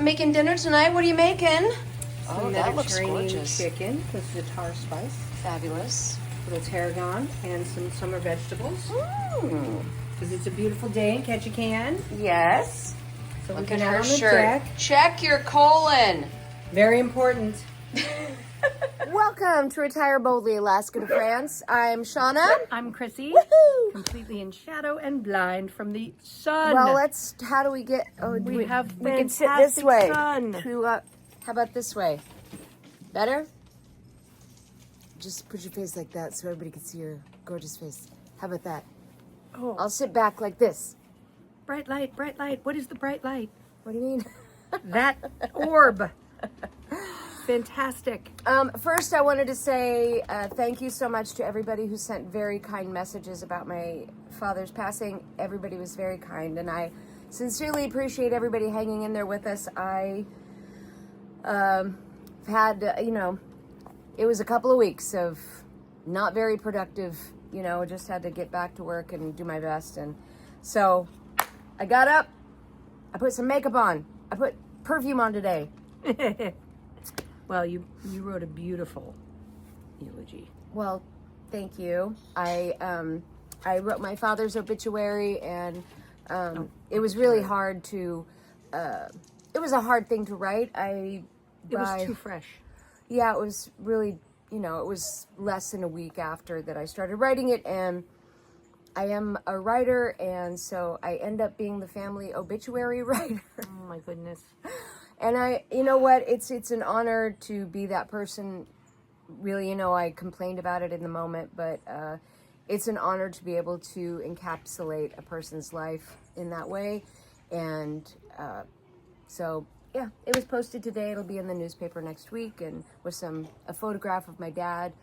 making dinner tonight. What are you making? Some that looks Mediterranean gorgeous. chicken with the tar spice, Fabulous. a little tarragon, and some summer vegetables. Mm. Because it's a beautiful day in Ketchikan. Yes. So Look we've at been out her on the shirt. deck. Check your colon. Very important. Welcome to Retire Boldly, Alaska to France. I'm Shauna. I'm Chrissy. Woohoo! Completely in shadow and blind from the sun. Well, how do we get, we have we can sit this fantastic way. sun. How about this way? Better? Just put your face like that so everybody can see your gorgeous face. How about that? Oh, I'll sit back like this. bright light, bright light. What is the bright light? What do you mean? That orb. Fantastic. First, I wanted to say thank you so much to everybody who sent very kind messages about my father's passing. Everybody was very kind, and I sincerely appreciate everybody hanging in there with us. I had, it was a couple of weeks of not very productive, just had to get back to work and do my best. And so I got up, I put some makeup on, I put perfume on today. Well, you wrote a beautiful eulogy. Well, thank you. I wrote my father's obituary, and it was really hard to. It was a hard thing to write. It was too fresh. Yeah, it was really. It was less than a week after that I started writing it, and I am a writer, and so I end up being the family obituary writer. Oh my goodness. And you know what? It's an honor to be that person. Really, I complained about it in the moment, but it's an honor to be able to encapsulate a person's life in that way. And so, yeah, it was posted today. It'll be in the newspaper next week, and with a photograph of my dad.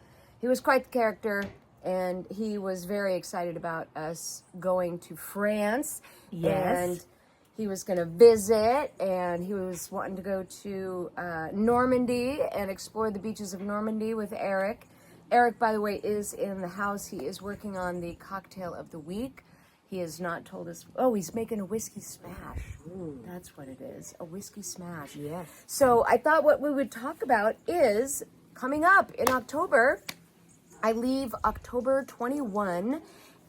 He was quite the character, and he was very excited about us going to France. Yes. And he was going to visit, and he was wanting to go to Normandy and explore the beaches of Normandy with Eric. Eric, by the way, is in the house. He is working on the cocktail of the week. He has not told us. Oh, he's making a whiskey smash. Ooh, that's what it is, a whiskey smash. Yes. So I thought what we would talk about is coming up in October. I leave October 21,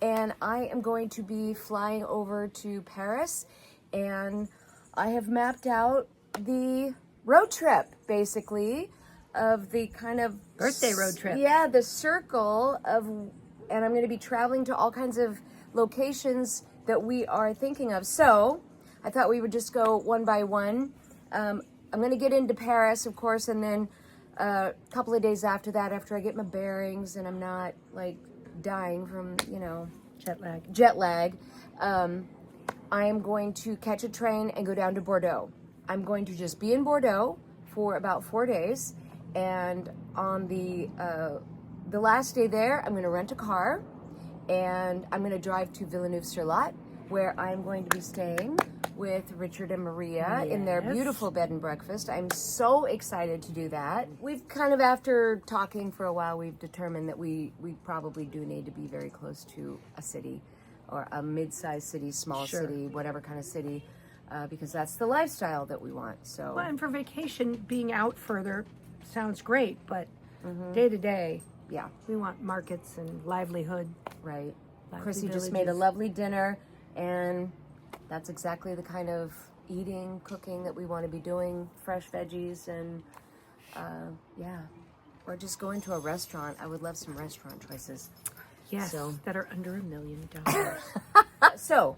and I am going to be flying over to Paris. And I have mapped out the road trip, basically, of the kind of Birthday road trip. Yeah, the circle of, and I'm going to be traveling to all kinds of locations that we are thinking of. So I thought we would just go one by one. I'm going to get into Paris, of course, and then a couple of days after that, after I get my bearings and I'm not like dying from, jet lag. I am going to catch a train and go down to Bordeaux. I'm going to just be in Bordeaux for about 4 days, and on the last day there, I'm going to rent a car, and I'm going to drive to Villeneuve-sur-Lot, where I'm going to be staying with Richard and Maria in their beautiful bed and breakfast. I'm so excited to do that. We've kind of, after talking for a while, we've determined that we probably do need to be very close to a city, or a mid-sized city, small city, whatever kind of city, because that's the lifestyle that we want. So, Well, and for vacation, being out further sounds great, but day to day, yeah, we want markets and livelihood. right. Lively Chrissy just villages. made a lovely dinner, and that's exactly the kind of cooking that we want to be doing. Fresh veggies, and yeah, or just going to a restaurant. I would love some restaurant choices. Yes, So- that are under $1 million. So,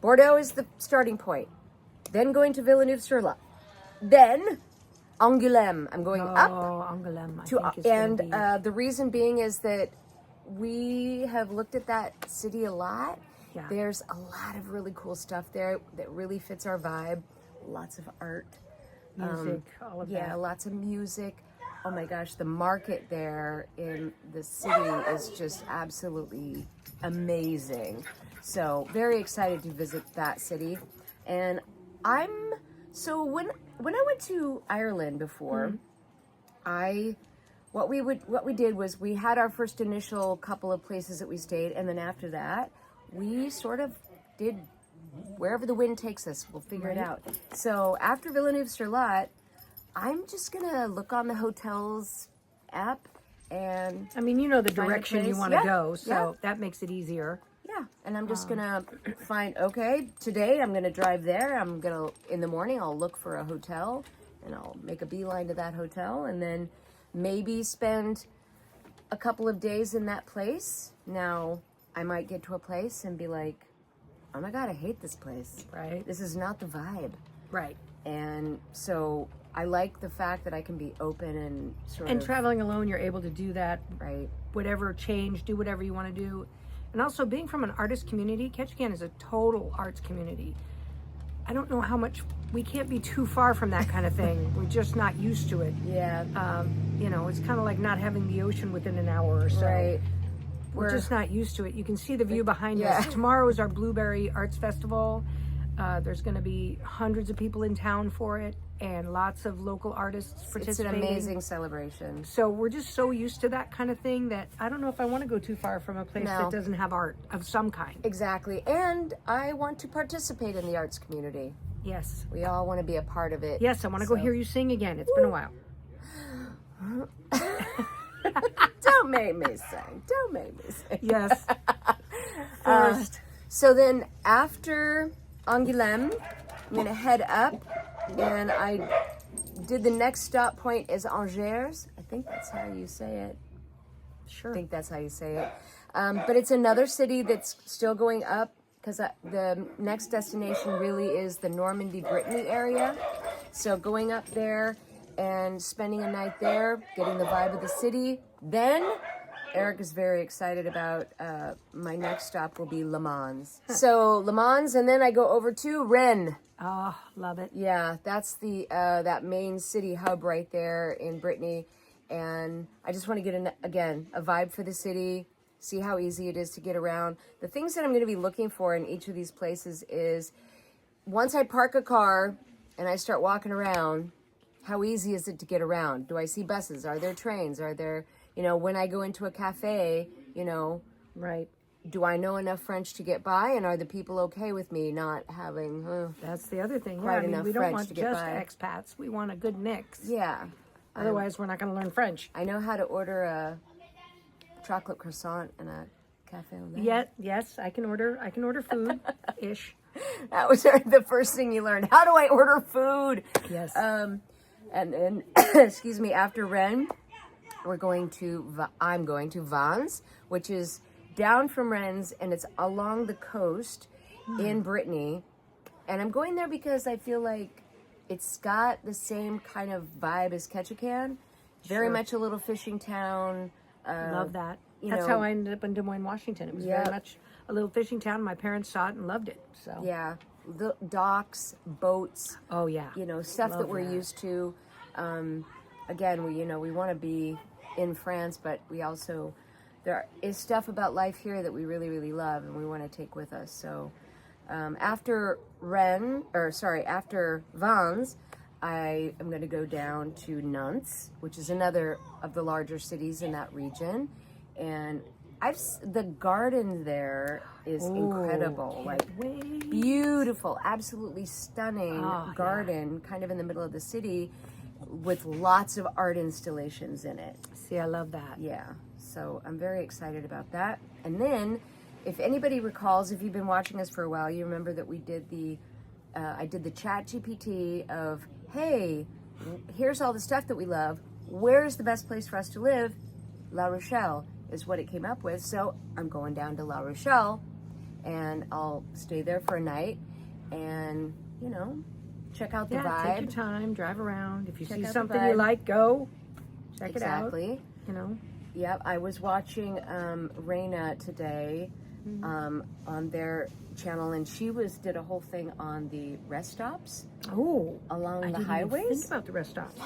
Bordeaux is the starting point. Then going to Villeneuve-sur-Lot. Then Angoulême. I'm going up Angoulême, to, I think is and gonna be- the reason being is that we have looked at that city a lot. Yeah. There's a lot of really cool stuff there that really fits our vibe. Lots of art. music, all of Yeah, that. lots of music. Oh my gosh, the market there in the city is just absolutely amazing. So very excited to visit that city. And so when I went to Ireland before, what we did was we had our first initial couple of places that we stayed, and then after that we sort of did wherever the wind takes us, we'll figure it Right. out. So after Villeneuve-sur-Lot, I'm just gonna look on the hotel's app and I mean, you know the Find a direction you place. want to Yeah, go, so yeah. that makes it easier. yeah, and I'm just gonna find, okay, today I'm gonna drive there. In the morning, I'll look for a hotel and I'll make a beeline to that hotel and then maybe spend a couple of days in that place. Now, I might get to a place and be like, oh my God, I hate this place. Right. This is not the vibe. Right. And so I like the fact that I can be open and sort And of, traveling alone, you're able to do that, right? whatever change, do whatever you want to do. And also being from an artist community, Ketchikan is a total arts community. I don't know how much, we can't be too far from that kind of thing. We're just not used to it. Yeah, You know, it's kind of like not having the ocean within an hour or so. right. We're just not used to it. You can see the view behind Yeah. us. Tomorrow is our Blueberry Arts Festival. There's going to be hundreds of people in town for it and lots of local artists It's participating. an amazing celebration. So we're just so used to that kind of thing that I don't know if I want to go too far from a place No. that doesn't have art of some kind. Exactly. And I want to participate in the arts community. Yes. We all want to be a part of it. Yes, I want to go So- hear you sing again. It's been a while. Don't make me sing. Don't make me sing. Yes. First. So then after Angoulême, I'm going to head up and I did the next stop point is Angers. I think that's how you say it. Sure. I think that's how you say it. But it's another city that's still going up because the next destination really is the Normandy, Brittany area. So going up there and spending a night there, getting the vibe of the city. Then Eric is very excited about my next stop will be Le Mans. So Le Mans, and then I go over to Rennes. Oh, love it. Yeah, that's the that main city hub right there in Brittany, and I just want to get a vibe for the city, see how easy it is to get around. The things that I'm going to be looking for in each of these places is once I park a car and I start walking around, how easy is it to get around? Do I see buses? Are there trains? Are there, when I go into a cafe, Right. do I know enough French to get by? And are the people okay with me not having, That's the other thing. Yeah, Quite I mean, enough we don't French want to get just by. expats. We want a good mix. yeah. Otherwise, we're not going to learn French. I know how to order a chocolate croissant in a cafe au lait. Yet, yes, I can order food ish. That was the first thing you learned. How do I order food? Yes. And then, excuse me, after Rennes, I'm going to Vannes, which is down from Rennes, and it's along the coast in Brittany. And I'm going there because I feel like it's got the same kind of vibe as Ketchikan. Very Sure. much a little fishing town. Love that. you That's know- how I ended up in Des Moines, Washington. It was Yep. very much a little fishing town. My parents saw it and loved it. So. Yeah, the docks, boats, Oh yeah. stuff that Love we're that. used to. Again, we want to be in France, but we also, there is stuff about life here that we really, really love and we want to take with us. So after Vannes, I am going to go down to Nantes, which is another of the larger cities in that region. And the garden there is incredible. Like, Wait. beautiful, absolutely stunning Oh, yeah. garden, kind of in the middle of the city, with lots of art installations in it. See, I love that. Yeah, so I'm very excited about that. And then, if anybody recalls, if you've been watching us for a while, you remember that we did I did the chat GPT of, hey, here's all the stuff that we love. Where's the best place for us to live? La Rochelle is what it came up with. So I'm going down to La Rochelle and I'll stay there for a night and, check out the Yeah, vibe. take your time, drive around. If you Check see out the something you vibe. like, go check Exactly. it out. Yep, I was watching Raina today on their channel, and she did a whole thing on the rest stops Oh, along I the didn't even highways. think about the rest stops.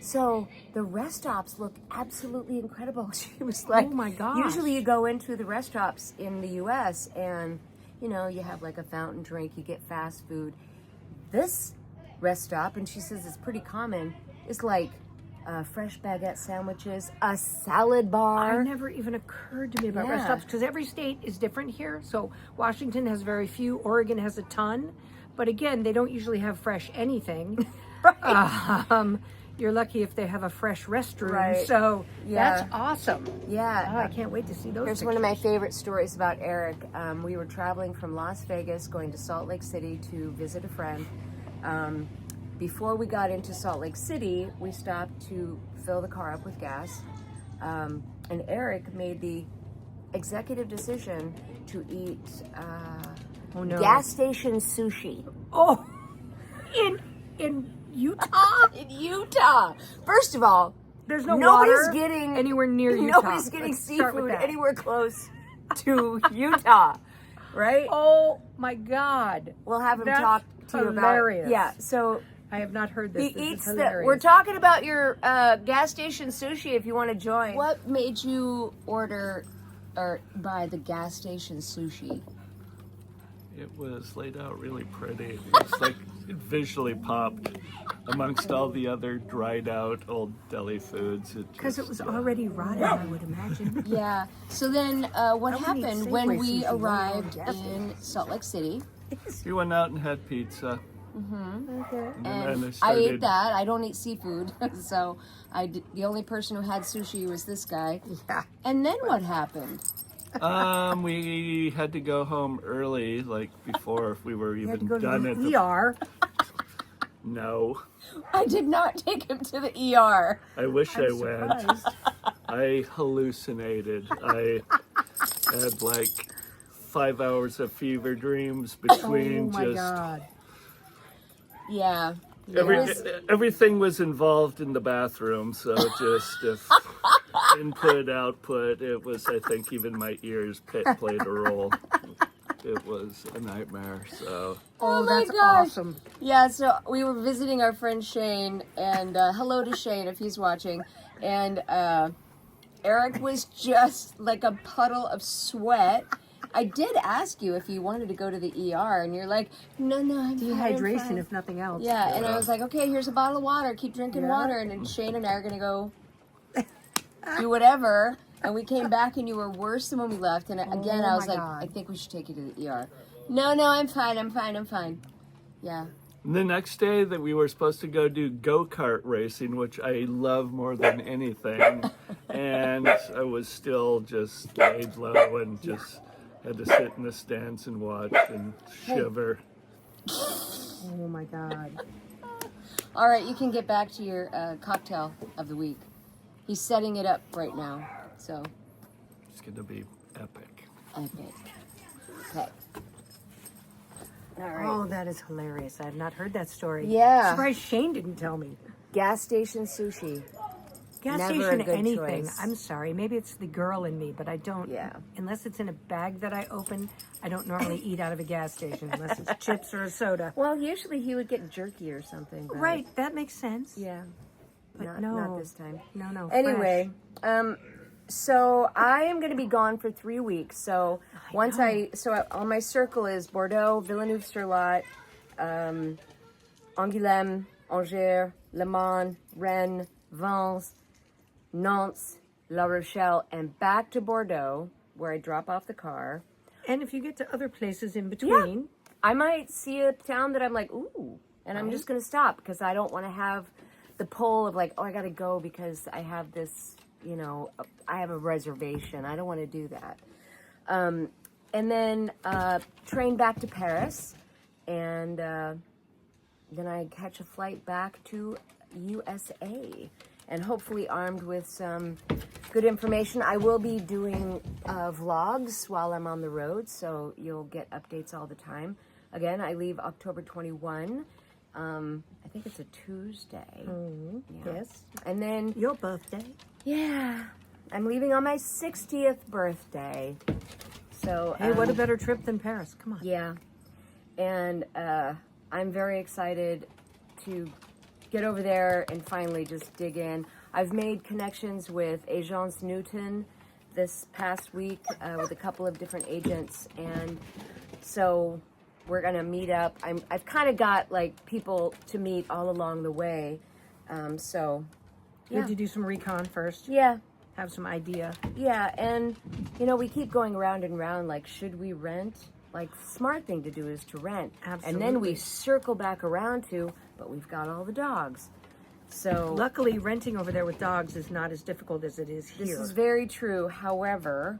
So the rest stops look absolutely incredible. She was like, Oh my gosh. Usually you go into the rest stops in the U.S. and you have like a fountain drink, you get fast food. This rest stop, and she says it's pretty common, is like fresh baguette sandwiches, a salad bar. It never even occurred to me about rest Yeah. stops because every state is different here. So Washington has very few, Oregon has a ton, but again, they don't usually have fresh anything. Right. You're lucky if they have a fresh restroom. Right. So Yeah. that's awesome. Yeah. Oh, I can't wait to see those. Here's one of my favorite stories about Eric. We were traveling from Las Vegas, going to Salt Lake City to visit a friend. Before we got into Salt Lake City, we stopped to fill the car up with gas. And Eric made the executive decision to eat Oh no. gas station sushi. Oh, in Utah, In Utah. First of all, there's no nobody's water getting anywhere near Utah. Nobody's getting Let's start with seafood that. anywhere close to Utah, right? Oh my God. We'll have him That's talk to you hilarious. about. Yeah, so I have not heard this. he This is eats the. hilarious. We're talking about your gas station sushi. If you want to join, what made you order or buy the gas station sushi? It was laid out really pretty. It was like it visually popped amongst all the other dried out old deli foods. Because it was already rotted, I would imagine. Yeah. So then, what I would eat happened when Safeway we sushi, arrived gas in Salt Lake City? We went out and had pizza. Okay. And And then I ate that. I don't eat seafood, so the only person who had sushi was this guy. Yeah. And then what happened? We had to go home early, like before we were You had to even go done to at the the. ER. No, I did not take him to the ER. I wish I I'm went. surprised. I hallucinated. I had like 5 hours of fever dreams Oh between my just. God. Yeah. Every, It was- everything was involved in the bathroom, so just if input, output, it was, I think even my ears played a role. It was a nightmare, so. Oh, my that's gosh. awesome. Yeah, so we were visiting our friend Shane, and hello to Shane if he's watching. And Eric was just like a puddle of sweat. I did ask you if you wanted to go to the ER, and you're like, no, I'm fine, I'm Dehydration, fine." if nothing else. Yeah, and I was like, okay, here's a bottle of water. Keep drinking Yeah. water. And then Shane and I are going to go do whatever. And we came back and you were worse than when we left. And again, Oh I was my like, God. I think we should take you to the ER. No, I'm fine. Yeah. The next day that we were supposed to go do go-kart racing, which I love more than anything, and I was still just laid low and just had to sit in the stands and watch and shiver. Oh my God. All right, you can get back to your cocktail of the week. He's setting it up right now. So, It's gonna be epic. epic. Okay. All right. Oh, that is hilarious. I have not heard that story. Yeah. Surprised Shane didn't tell me. Gas station sushi. Gas Never a station, good anything. choice. I'm sorry. Maybe it's the girl in me, but I don't. Yeah. Unless it's in a bag that I open, I don't normally eat out of a gas station unless it's chips or a soda. Well, usually he would get jerky or something. but- Right. That makes sense. Yeah. But Not no. this time. No. Anyway, so I am going to be gone for 3 weeks. So on my circle is Bordeaux, Villeneuve-sur-Lot, Angoulême, Angers, Le Mans, Rennes, Vence, Nantes, La Rochelle, and back to Bordeaux, where I drop off the car. And if you get to other places in between, I might see a town that I'm like, ooh, and I'm just going to stop because I don't want to have the pull of like, oh, I got to go because I have this, I have a reservation. I don't want to do that. And then train back to Paris, and then I catch a flight back to USA, and hopefully armed with some good information. I will be doing vlogs while I'm on the road, so you'll get updates all the time. Again, I leave October 21. I think it's a Tuesday. Yeah. yes, And then, your birthday. yeah, I'm leaving on my 60th birthday. So, Hey, what a better trip than Paris? Come on. yeah. And I'm very excited to get over there and finally just dig in. I've made connections with Agence Newton this past week with a couple of different agents, and so we're gonna meet up. I've kind of got like people to meet all along the way, so You have to do some recon first. Yeah. Have some idea. Yeah, and we keep going round and round, like, should we rent? Like, the smart thing to do is to rent. Absolutely. And then we circle back around to, but we've got all the dogs. So Luckily, renting over there with dogs is not as difficult as it is here. this is very true. However,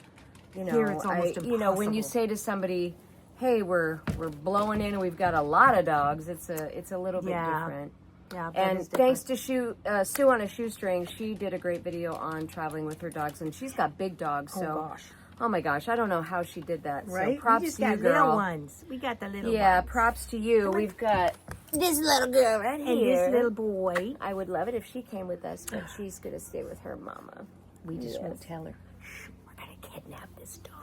Here it's almost when you impossible. say to somebody, "Hey, we're blowing in and we've got a lot of dogs," it's a little bit different. Yeah, that And is different. thanks to Sue on a Shoestring, she did a great video on traveling with her dogs, and she's got big dogs. Oh, So, gosh. oh my gosh, I don't know how she did that. Right? So props we just to you, got little girl. ones. We got the little Yeah, ones. props to you. We've got this little girl right And here. this little boy. I would love it if she came with us, but she's gonna stay with her mama. We just Yes. won't tell her. We're gonna kidnap this dog.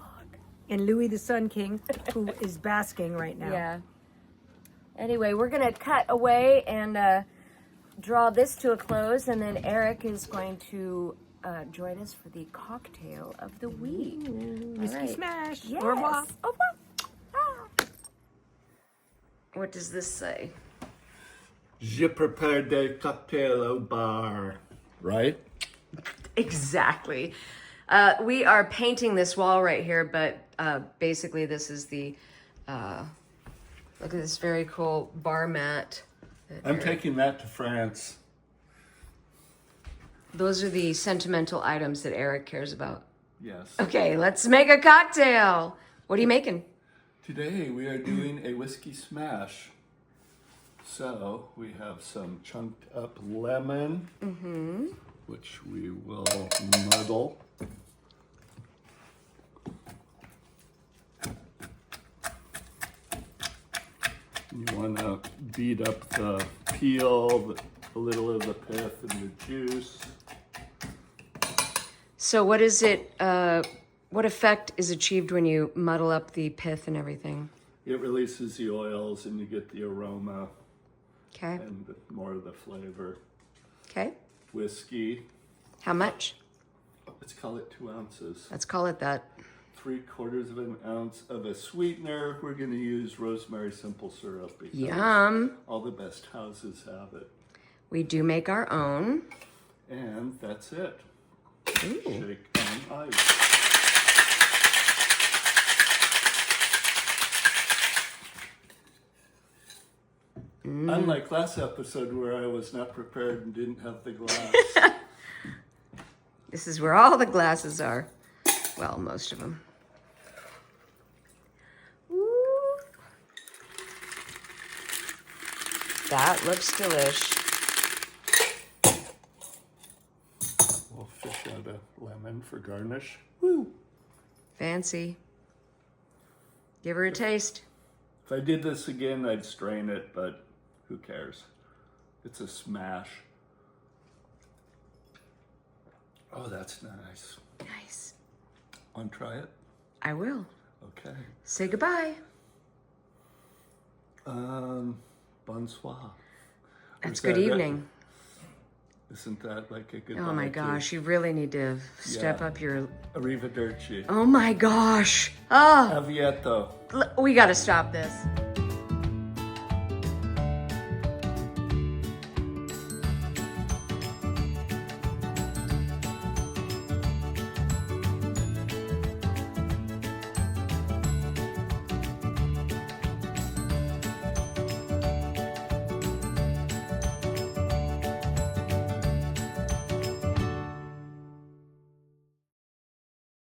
And Louis the Sun King, who is basking right now. Yeah. Anyway, we're gonna cut away and draw this to a close, and then Eric is going to join us for the cocktail of the week. Whiskey All right. smash. Yes. Au revoir. Au revoir. Ah. What does this say? Je prepare des cocktails au bar. Right? Exactly. We are painting this wall right here, but basically this is the, look at this very cool bar mat. I'm taking that to France. Those are the sentimental items that Eric cares about. Yes. Okay, let's make a cocktail. What are you making? Today we are doing a whiskey smash. So we have some chunked up lemon, which we will muddle. You want to beat up the peel, a little of the pith and the juice. So what is it, what effect is achieved when you muddle up the pith and everything? It releases the oils and you get the aroma Okay, and more of the flavor. okay. Whiskey, How much? let's call it 2 ounces. Let's call it that. 3/4 of an ounce of a sweetener. We're going to use rosemary simple syrup because Yum. all the best houses have it. We do make our own. And that's it. Ooh. Shake on ice. Unlike last episode where I was not prepared and didn't have the glass. This is where all the glasses are. Well, most of them. Ooh. That looks delish. We'll fish out a lemon for garnish. Fancy. Give her a taste. If I did this again, I'd strain it, but who cares? It's a smash. Oh, that's nice. Nice. Want to try it? I will. Okay. Say goodbye. Bonsoir. That's Is good that right? evening. Isn't that like a good? Oh my gosh, you really need to step Yeah. up your... Arrivederci. Oh my gosh. Oh, Avieto. we got to stop this.